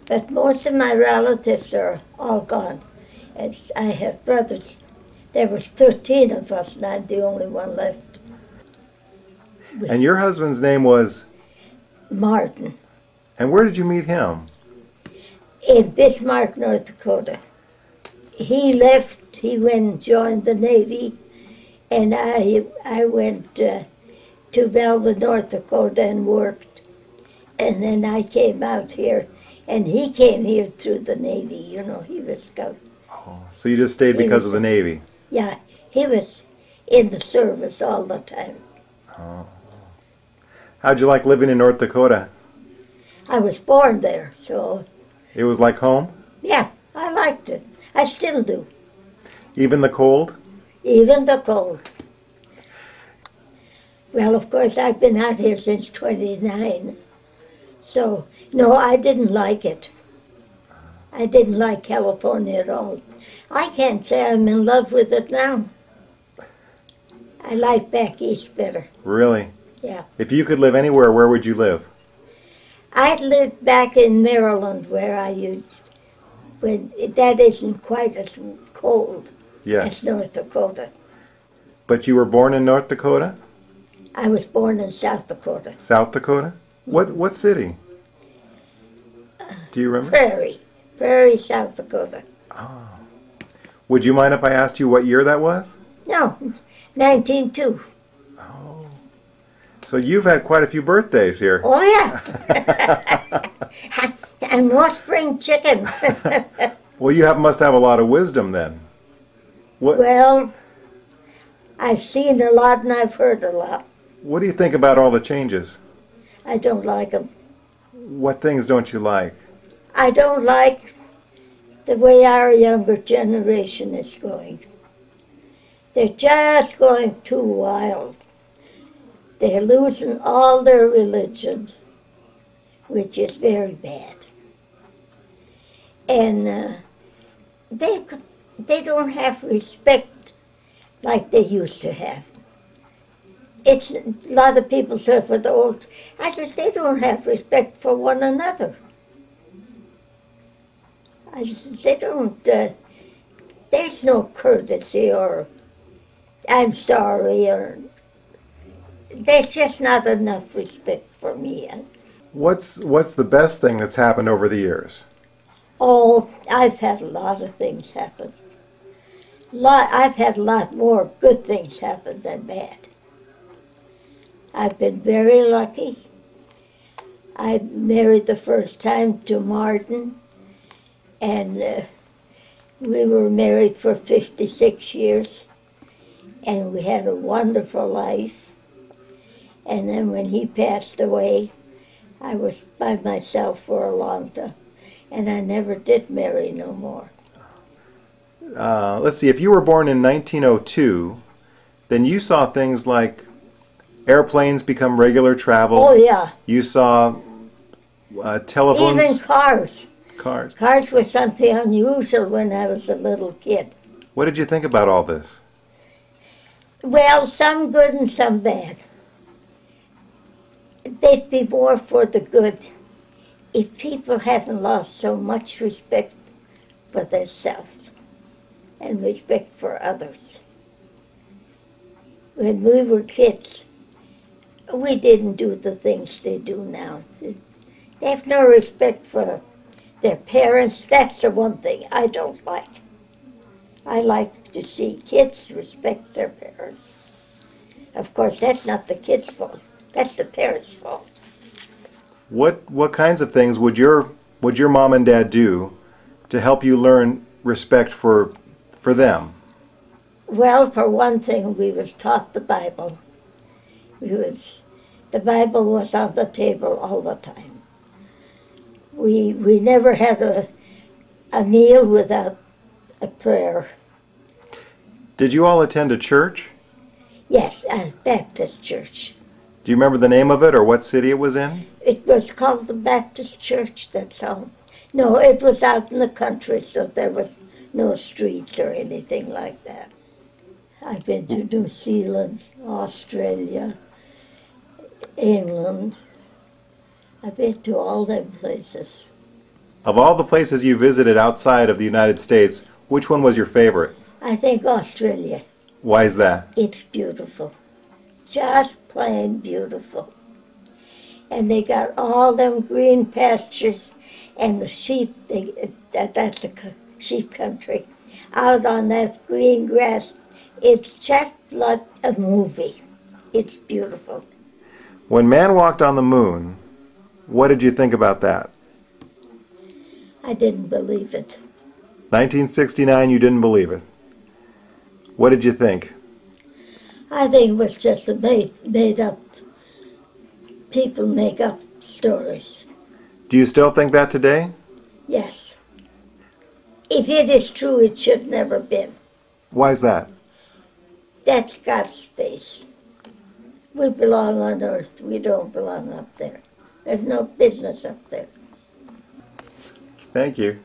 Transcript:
But most of my relatives are all gone. I have brothers. There was 13 of us, and I'm the only one left. And your husband's name was, Martin, and where did you meet him? in Bismarck, North Dakota. He left, he went and joined the Navy, and I went to Velva, North Dakota and worked. And then I came out here, and he came here through the Navy. You know, he was scout. Oh, so you just stayed because of the Navy? Yeah, he was in the service all the time. Oh. How'd you like living in North Dakota? I was born there, so It was like home? yeah, I liked it. I still do, Even the cold? even the cold. Well, of course, I've been out here since 29, so no, I didn't like it. I didn't like California at all. I can't say I'm in love with it now. I like back east better. Really? Yeah. If you could live anywhere, where would you live? I lived back in Maryland where I used, when that isn't quite as cold Yes. as North Dakota. But you were born in North Dakota? I was born in South Dakota. South Dakota? What city? Do you remember? Prairie, South Dakota. Oh. Would you mind if I asked you what year that was? No, 1902. Oh. So you've had quite a few birthdays here. Oh, yeah. And more spring chicken. Well, you must have a lot of wisdom then. What Well, I've seen a lot and I've heard a lot. What do you think about all the changes? I don't like them. What things don't you like? I don't like the way our younger generation is going. They're just going too wild. They're losing all their religion, which is very bad. And they don't have respect like they used to have. It's a lot of people say for the old. I just they don't have respect for one another. They don't. There's no courtesy or I'm sorry or there's just not enough respect for me. What's the best thing that's happened over the years? Oh, I've had a lot of things happen. I've had a lot more good things happen than bad. I've been very lucky. I married the first time to Martin, and we were married for 56 years, and we had a wonderful life. And then when he passed away, I was by myself for a long time, and I never did marry no more. Let's see, if you were born in 1902, then you saw things like airplanes become regular travel. Oh, yeah. You saw telephones. Even cars. Cars. Cars were something unusual when I was a little kid. What did you think about all this? Well, some good and some bad. They'd be more for the good if people haven't lost so much respect for themselves and respect for others. When we were kids, we didn't do the things they do now. They have no respect for their parents. That's the one thing I don't like. I like to see kids respect their parents. Of course, that's not the kids' fault. That's the parents' fault. What kinds of things would your mom and dad do to help you learn respect for them? Well, for one thing, we was taught the Bible. The Bible was on the table all the time. We never had a meal without a prayer. Did you all attend a church? Yes, a Baptist church. Do you remember the name of it or what city it was in? It was called the Baptist church, that's all. No, it was out in the country, so there was no streets or anything like that. I've been to New Zealand, Australia, England. I've been to all them places. Of all the places you visited outside of the United States, which one was your favorite? I think Australia. Why is that? It's beautiful. Just plain beautiful. And they got all them green pastures and the sheep, that's a sheep country, out on that green grass. It's just like a movie. It's beautiful. When man walked on the moon, what did you think about that? I didn't believe it. 1969, you didn't believe it. What did you think? I think it was just a made up, people make up stories. Do you still think that today? Yes. If it is true, it should never been. Why is that? That's God's space. We belong on earth. We don't belong up there. There's no business up there. Thank you.